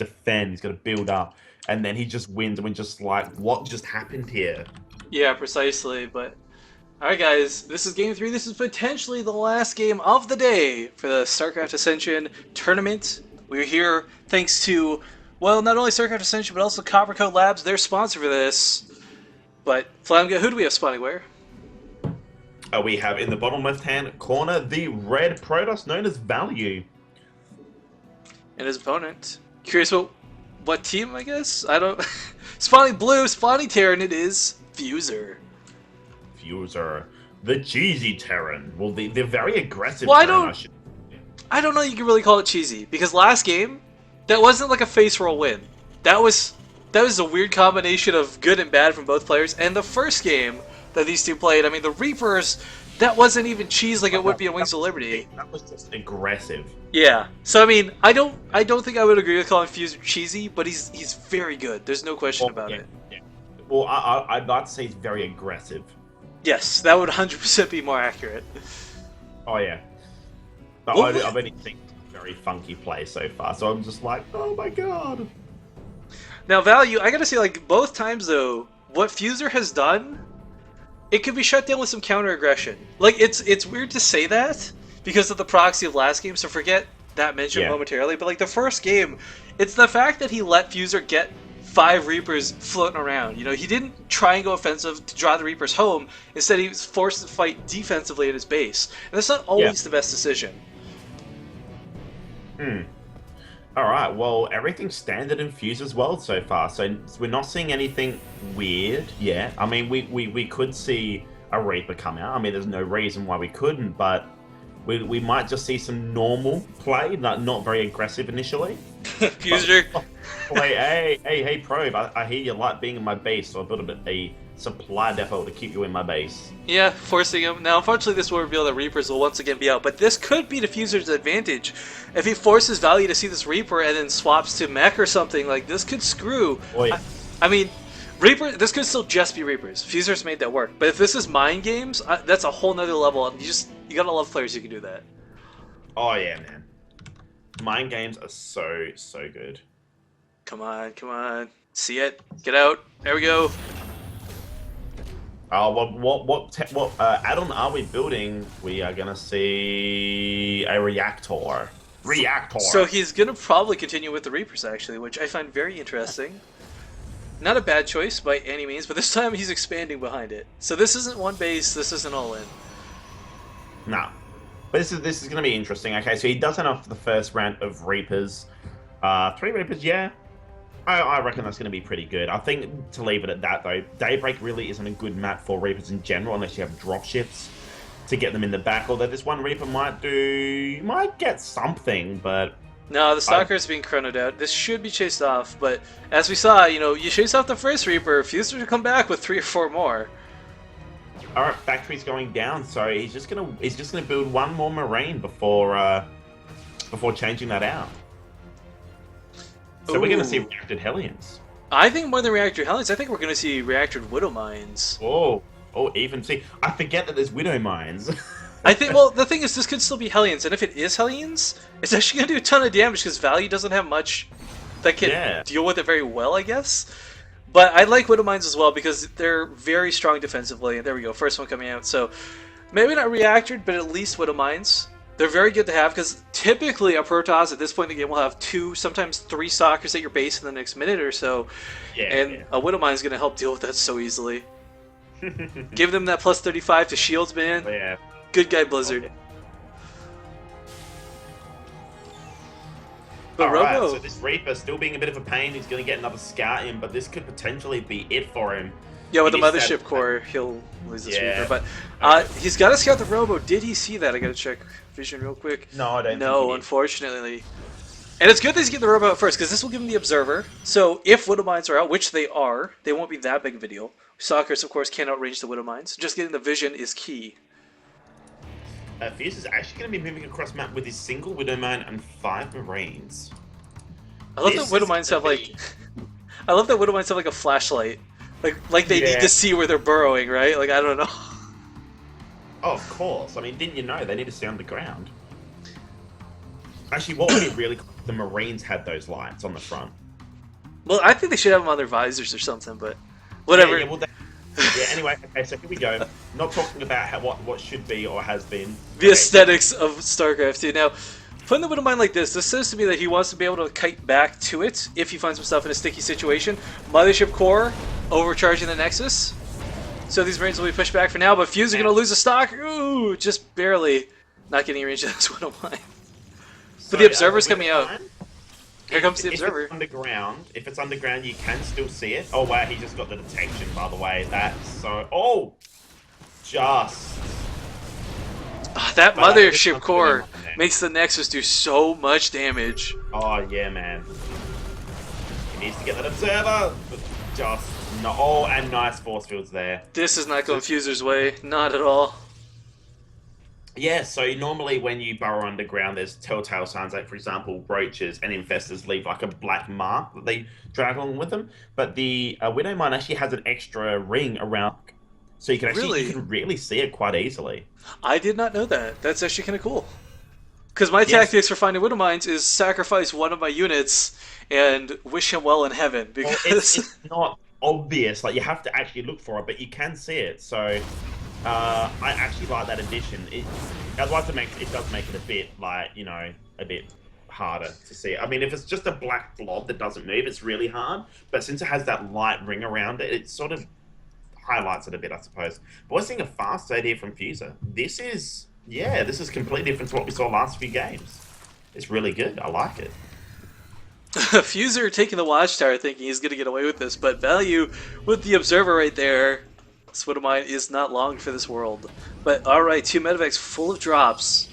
defend, he's got to build up, and then he just wins, and we're just like, what just happened here? Yeah, precisely. But all right, guys, this is game three. This is potentially the last game of the day for the StarCraft Ascension tournament. We're here thanks to, well, not only StarCraft Ascension, but also Copper Code Labs, their sponsor for this. But, Flamga, who do we have spawning where? We have in the bottom left-hand corner the red Protoss known as Value. And his opponent. Curious what team, I guess? I don't... spawning blue, spawning Terran, it is Fuzer. Fuzer. The cheesy Terran. Well, they're very aggressive Well, Terran, I don't know you can really call it cheesy, because last game, that wasn't like a face roll win. That was a weird combination of good and bad from both players, and the first game that these two played, I mean, the Reapers, that wasn't even cheese like it would be in Wings of Liberty. That was just aggressive. Yeah. So I mean, I don't think I would agree with calling Fuzer cheesy, but he's very good. There's no question about it. Yeah. Well, I'd like to say he's very aggressive. Yes, that would 100% be more accurate. Oh yeah. But I've only seen very funky play so far, so I'm just like, oh my god. Now, Value, I gotta say, like, both times though, what Fuzer has done, it could be shut down with some counter aggression. Like, it's weird to say that because of the proxy of last game, so forget that mention momentarily. But like the first game, it's the fact that he let Fuzer get 5 Reapers floating around. You know, he didn't try and go offensive to draw the Reapers home. Instead, he was forced to fight defensively at his base, and that's not always the best decision. Alright, well, everything's standard in Fuser's world so far, so we're not seeing anything weird yet. I mean, we could see a Reaper come out. I mean, there's no reason why we couldn't, but we might just see some normal play, not very aggressive initially. Fuser. Hey, Probe, I hear you like being in my base, so I built a supply depot to keep you in my base. Yeah, forcing him. Now, unfortunately, this will reveal that Reapers will once again be out, but this could be the Fuser's advantage. If he forces Value to see this Reaper and then swaps to Mech or something, like, this could screw. Oh, yeah. I mean, this could still just be Reapers. Fuser's made that work. But if this is mind games, that's a whole nother level. You gotta love players who can do that. Oh, yeah, man. Mind games are so good. Come on. See it. Get out. There we go. What add-on are we building? We are gonna see a reactor. So he's gonna probably continue with the Reapers, actually, which I find very interesting. Not a bad choice by any means, but this time he's expanding behind it. So this isn't one base, this isn't all in. No. But this is gonna be interesting. Okay, so he does enough for the first round of Reapers. 3 Reapers, yeah. I reckon that's going to be pretty good. I think to leave it at that, though, Daybreak really isn't a good map for Reapers in general, unless you have dropships to get them in the back. Although this one Reaper might get something, but... No, the Stalker's being chronoed out. This should be chased off, but as we saw, you know, you chase off the first Reaper, Fuser to come back with 3 or 4 more. Alright, factory's going down, so he's just gonna build 1 more Marine before changing that out. So we're going to see reacted Hellions. I think more than reacted Hellions, I think we're going to see reacted Widow Mines. Oh, even see. I forget that there's Widow Mines. I think, well, the thing is, this could still be Hellions, and if it is Hellions, it's actually going to do a ton of damage because Value doesn't have much that can deal with it very well, I guess. But I like Widow Mines as well because they're very strong defensively. And there we go, first one coming out. So maybe not reacted, but at least Widow Mines. They're very good to have because typically a Protoss at this point in the game will have 2, sometimes 3 Stalkers at your base in the next minute or so. A Widow Mine is going to help deal with that so easily. Give them that plus 35 to shields, man. Yeah. Good guy, Blizzard. Okay. But Alright, Robo... so this Reaper still being a bit of a pain. He's going to get another scout in, but this could potentially be it for him. Yeah, with the Mothership Core, he'll lose this Reaper. But he's got to scout the Robo. Did he see that? I got to check vision real quick. No, I don't think he did. Unfortunately. And it's good that he's getting the Robo out first, because this will give him the Observer. So if Widow Mines are out, which they are, they won't be that big of a deal. Stalkers, of course, can't outrange the Widow Mines. Just getting the vision is key. Fierce is actually going to be moving across map with his single Widow Mine and 5 Marines. I love that Widow Mines have like... I love that Widow Mines have like a flashlight. Like they need to see where they're burrowing, right? Like, I don't know. Oh, of course. I mean, didn't you know they need to stay on the ground? Actually, what would be really cool the Marines had those lights on the front. Well, I think they should have them on their visors or something, but whatever. Yeah, yeah, anyway, okay, so here we go. Not talking about what should be or has been. The aesthetics of StarCraft 2. Now, putting the Widowmine like this says to me that he wants to be able to kite back to it if he finds himself in a sticky situation. Mothership Core overcharging the Nexus. So these Marines will be pushed back for now, but Fuzer going to lose a stock. Ooh, just barely not getting range of this Widowmine. But the Observer's coming out. Here comes the Observer. If it's underground, you can still see it. Oh wow, he just got the detection, by the way. That's so... Oh! Just... That Mothership Core makes the Nexus do so much damage. Oh yeah, man. He needs to get that Observer! But just... No. Oh, and nice force fields there. This is not going Fuzer's way. Not at all. Yeah, so normally when you burrow underground, there's telltale signs, like for example, roaches and infestors leave like a black mark that they drag along with them. But the Widowmine actually has an extra ring around, so you can actually you can really see it quite easily. I did not know that. That's actually kind of cool. Because my tactics for finding Widowmines is sacrifice one of my units and wish him well in heaven. Because it's not obvious, like you have to actually look for it, but you can see it. So. I actually like that addition. I'd like to it does make it a bit like, you know, a bit harder to see. I mean, if it's just a black blob that doesn't move, it's really hard. But since it has that light ring around it, it sort of highlights it a bit, I suppose. But we're seeing a fast idea from Fuzer. This is completely different to what we saw last few games. It's really good. I like it. Fuzer taking the Watchtower thinking he's going to get away with this, but Value with the Observer right there. This Widowmine is not long for this world. But alright, 2 medevacs full of drops.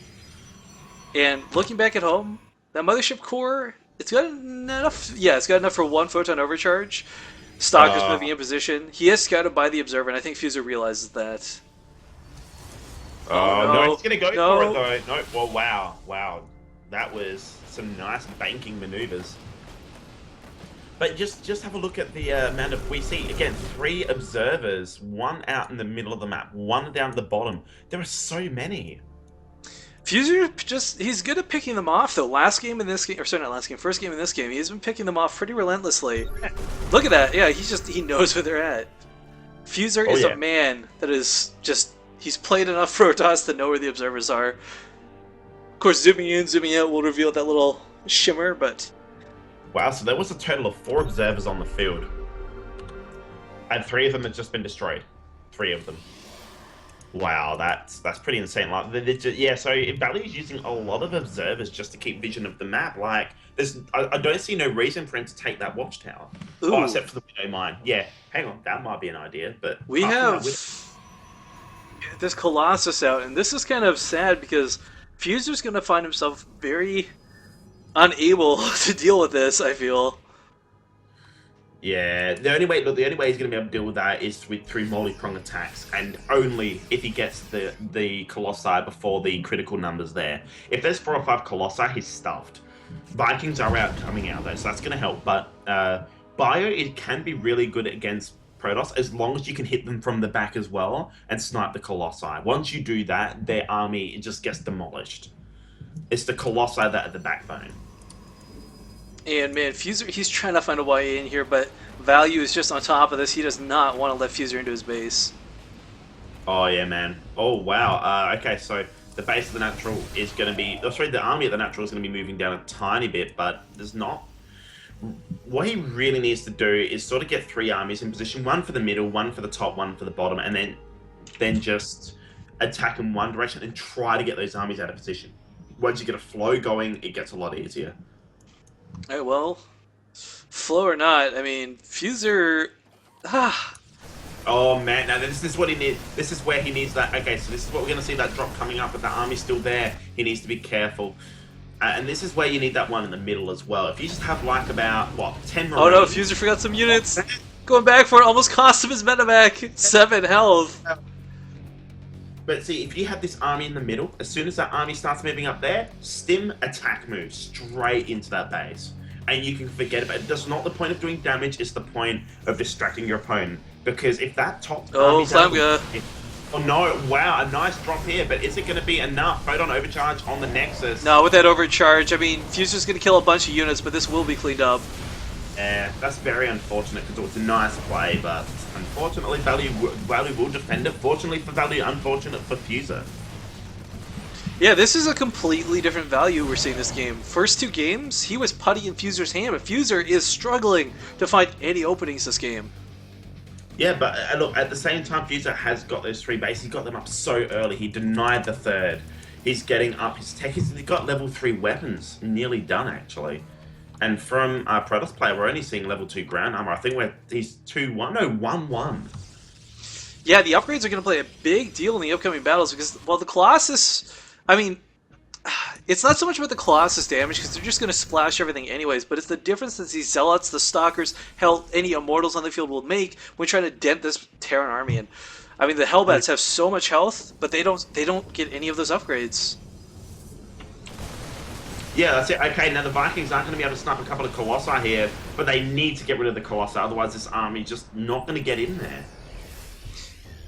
And looking back at home, that Mothership Core, it's got enough. Yeah, it's got enough for 1 photon overcharge. Stalker's moving in position. He is scouted by the Observer, and I think Fuzer realizes that. Oh, no, he's going to go for it though. No, well, wow. That was some nice banking maneuvers. But just have a look at the amount of... We see, again, 3 observers. 1 out in the middle of the map. 1 down at the bottom. There are so many. Fuzer he's good at picking them off, though. First game in this game, he's been picking them off pretty relentlessly. Look at that. Yeah, he knows where they're at. Fuzer is a man that is just... He's played enough Protoss to know where the observers are. Of course, zooming in, zooming out will reveal that little shimmer, but... Wow, so there was a total of 4 observers on the field. And 3 of them had just been destroyed. 3 of them. Wow, that's pretty insane. Like, yeah, so Value's using a lot of observers just to keep vision of the map. Like, I don't see no reason for him to take that watchtower. Ooh. Oh, except for the Widowmine. Yeah, hang on, that might be an idea, but... We have this Colossus out, and this is kind of sad because Fuzer's going to find himself very... unable to deal with this, I feel. Yeah, the only way he's going to be able to deal with that is through multi-prong attacks, and only if he gets the Colossi before the critical numbers there. If there's 4 or 5 Colossi, he's stuffed. Vikings are coming out though, so that's going to help. But Bio, it can be really good against Protoss as long as you can hit them from the back as well and snipe the Colossi. Once you do that, their army just gets demolished. It's the Colossi that are the backbone. And man, Fuzer, he's trying to find a way in here, but Value is just on top of this. He does not want to let Fuzer into his base. Oh yeah, man. Oh wow. Okay, so the base of the natural is going to be... Oh, sorry, the army of the natural is going to be moving down a tiny bit, but there's not... What he really needs to do is sort of get 3 armies in position. 1 for the middle, 1 for the top, 1 for the bottom, and then just attack in one direction and try to get those armies out of position. Once you get a flow going, it gets a lot easier. Alright, well, flow or not, I mean, Fuzer... Oh man, now this is what he needs. This is where he needs that. Okay, so this is what we're going to see, that drop coming up, but the army's still there. He needs to be careful. And this is where you need that one in the middle as well. If you just have like about, what, 10 Marines... Oh no, Fuzer forgot some units! Going back for it, almost cost him his medevac! 7 health! But see, if you have this army in the middle, as soon as that army starts moving up there, stim attack moves straight into that base. And you can forget about it. That's not the point of doing damage, it's the point of distracting your opponent. Because if that top... Oh, Flamga! Oh no, wow, a nice drop here, but is it going to be enough? Photon overcharge on the Nexus. No, with that overcharge, I mean, Fuzer's going to kill a bunch of units, but this will be cleaned up. Yeah, that's very unfortunate because it was a nice play, but unfortunately Value will defend it. Fortunately for Value, unfortunate for Fuzer. Yeah, this is a completely different Value we're seeing this game. First 2 games, he was putty in Fuzer's hand, but Fuzer is struggling to find any openings this game. Yeah, but look, at the same time, Fuzer has got those 3 bases. He got them up so early. He denied the 3rd. He's getting up his tech. He's got level 3 weapons. Nearly done, actually. And from our Protoss player, we're only seeing level 2 ground armor. I think he's 2-1. No, 1-1. Yeah, the upgrades are going to play a big deal in the upcoming battles because, well, the Colossus, I mean, it's not so much about the Colossus damage because they're just going to splash everything anyways, but it's the difference that these Zealots, the Stalkers, hell, any Immortals on the field will make when trying to dent this Terran army. And I mean, the Hellbats have so much health, but they don't get any of those upgrades. Yeah, that's it. Okay, now the Vikings aren't going to be able to snipe a couple of Colossi here, but they need to get rid of the Colossi, otherwise this army just not going to get in there.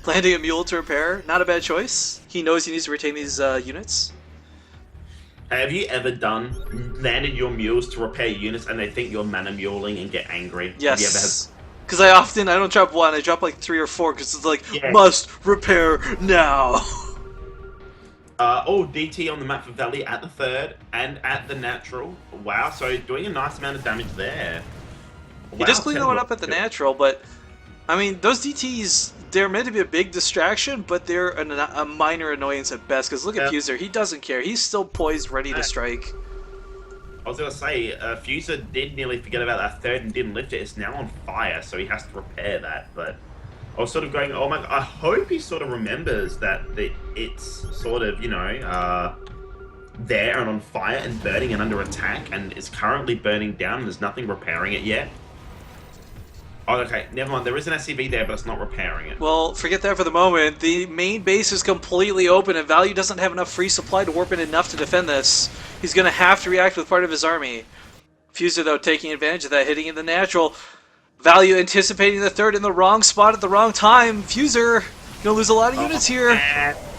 Landing a mule to repair, not a bad choice. He knows he needs to retain these units. Have you ever landed your mules to repair units and they think you're mana muling and get angry? Yes. Because I don't drop 1, I drop like 3 or 4 because it's like, must repair now. DT on the map for Valley at the 3rd and at the natural. Wow, so doing a nice amount of damage there. He does clean one up at the natural, but I mean, those DTs, they're meant to be a big distraction, but they're a minor annoyance at best, because look at Fuzer, he doesn't care. He's still poised, ready to strike. I was going to say, Fuzer did nearly forget about that 3rd and didn't lift it. It's now on fire, so he has to repair that, but I was sort of going, oh my god, I hope he sort of remembers that it's sort of, you know, there and on fire and burning and under attack, and is currently burning down, and there's nothing repairing it yet. Oh, okay, never mind. There is an SCV there, but it's not repairing it. Well, forget that for the moment. The main base is completely open, and Value doesn't have enough free supply to warp in enough to defend this. He's going to have to react with part of his army. Fuzer, though, taking advantage of that, hitting in the natural. Value anticipating the 3rd in the wrong spot at the wrong time. Fuzer going to lose a lot of units here.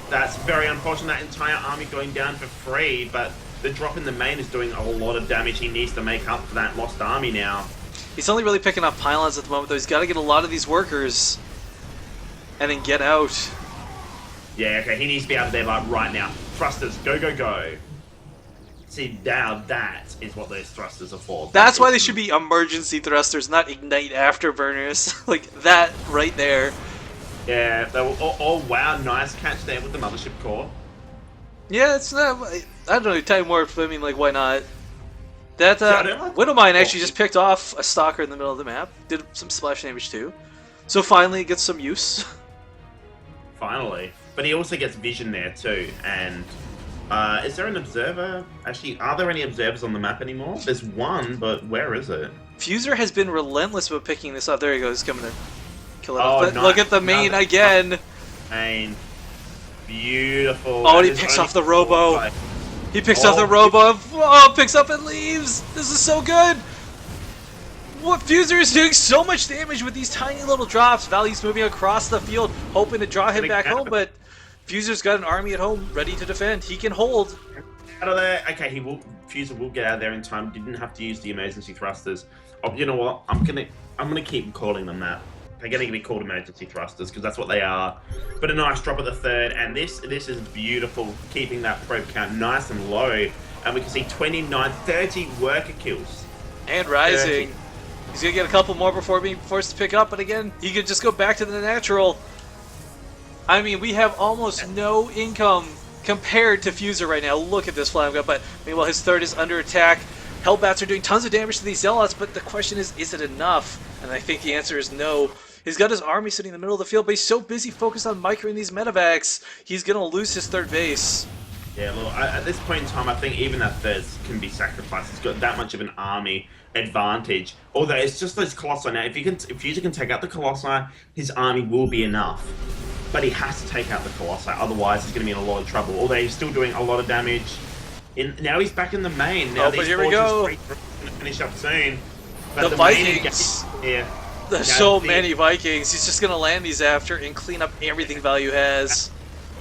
That's very unfortunate. That entire army going down for free, but the drop in the main is doing a lot of damage. He needs to make up for that lost army now. He's only really picking up pylons at the moment, though. He's got to get a lot of these workers and then get out. Yeah, okay, he needs to be out of there right now. Thrusters, go, go, go. See, now that is what those thrusters are for. That's why they should be emergency thrusters, not ignite afterburners. Like that right there. Yeah, they were, oh wow, nice catch there with the Mothership Core. Yeah, it's not, I don't know, Time Warp, I mean, like, why not? That, Widowmine actually just picked off a Stalker in the middle of the map. Did some splash damage too. So finally it gets some use. Finally. But he also gets vision there too, and is there an observer? Actually, are there any observers on the map anymore? There's one, but where is it? Fuzer has been relentless about picking this up. There he goes, he's coming to kill it off. But nice. Look at the main again. Main. Beautiful. Oh, and he picks off the Robo. He picks up the Robo. Oh, picks up and leaves. This is so good. What Fuzer is doing so much damage with these tiny little drops. Value's moving across the field, hoping to draw him back home, but Fuzer's got an army at home ready to defend. He can hold. Out of there. Okay, Fuzer will get out of there in time. Didn't have to use the emergency thrusters. Oh, you know what? I'm gonna keep calling them that. They're going to be called emergency thrusters because that's what they are. But a nice drop at the 3rd, and this is beautiful, keeping that probe count nice and low. And we can see 29, 30 worker kills. And rising. 30. He's going to get a couple more before being forced to pick up, but again, he could just go back to the natural. I mean, we have almost no income compared to Fuzer right now. Look at this flying gun, but meanwhile his 3rd is under attack. Hellbats are doing tons of damage to these Zealots, but the question is it enough? And I think the answer is no. He's got his army sitting in the middle of the field, but he's so busy focused on microing these medevacs, he's going to lose his 3rd base. Yeah, look, at this point in time, I think even that 3rd can be sacrificed. He's got that much of an army advantage. Although it's just those Colossi now. If Fuzer can take out the Colossi, his army will be enough. But he has to take out the Colossi, otherwise he's going to be in a lot of trouble. Although he's still doing a lot of damage. Now he's back in the main. Now but here we go. Going to finish up soon. But the Vikings. Yeah. There's Now, so many Vikings. He's just gonna land these after and clean up everything Value has.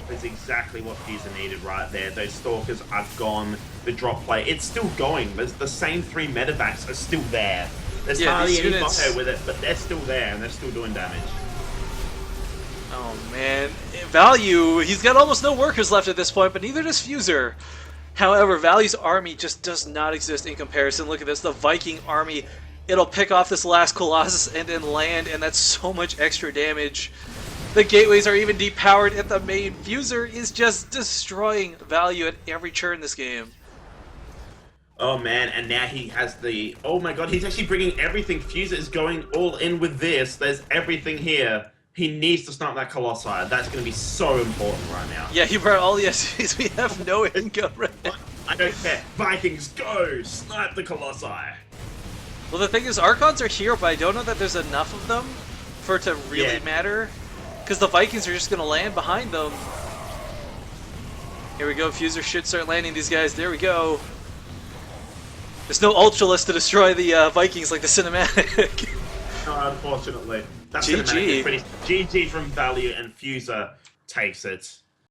That's exactly what Fuzer needed right there. Those Stalkers are gone. The drop play, it's still going. There's the same 3 medevacs are still there. There's hardly any botto with it, but they're still there and they're still doing damage. Oh man, Value, he's got almost no workers left at this point, but neither does Fuzer. However, Value's army just does not exist in comparison. Look at this, the Viking army. It'll pick off this last Colossus and then land, and that's so much extra damage. The gateways are even depowered at the main. Fuzer is just destroying Value at every turn in this game. Oh man, and now he has the... Oh my god, he's actually bringing everything. Fuzer is going all in with this. There's everything here. He needs to snipe that Colossi. That's going to be so important right now. Yeah, he brought all the SCAs. We have no income right now. I don't care. Vikings, go! Snipe the Colossi! Well, the thing is, Archons are here, but I don't know that there's enough of them for it to really matter. Because the Vikings are just going to land behind them. Here we go. Fuzer should start landing these guys. There we go. There's no Ultralist to destroy the Vikings like the cinematic. No, unfortunately. That's GG. pretty GG from Value, and Fuzer takes it.